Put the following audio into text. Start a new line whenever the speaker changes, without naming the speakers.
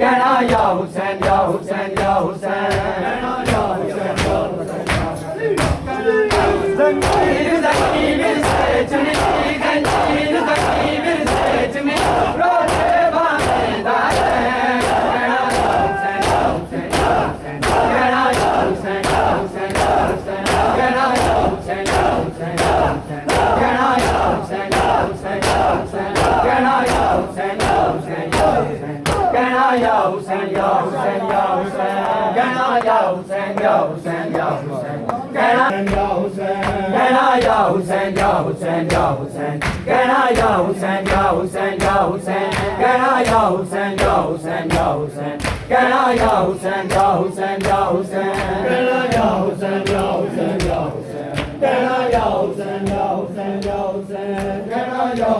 कहना या हुसैन या हुसैन या हुसैन कहना या हुसैन या हुसैन जंजीर जख्मी मिल से चुनी जंजीर जख्मी मिल से चुनी रोजे बांधता है कहना या हुसैन या हुसैन या हुसैन कहना या हुसैन या हुसैन या हुसैन कहना या हुसैन या हुसैन या हुसैन कहना या हुसैन या हुसैन या हुसैन कहना या हुसैन या हुसैन या हुसैन कहना या हुसैन या हुसैन या हुसैन कहना या हुसैन या हुसैन या हुसैन कहना या हुसैन कहना या हुसैन या हुसैन या हुसैन कहना या हुसैन या हुसैन या हुसैन कहना या हुसैन या हुसैन या हुसैन कहना या हुसैन या हुसैन या हुसैन कहना या हुसैन या हुसैन या हुसैन कहना या हुसैन या हुसैन या हुसैन कहना या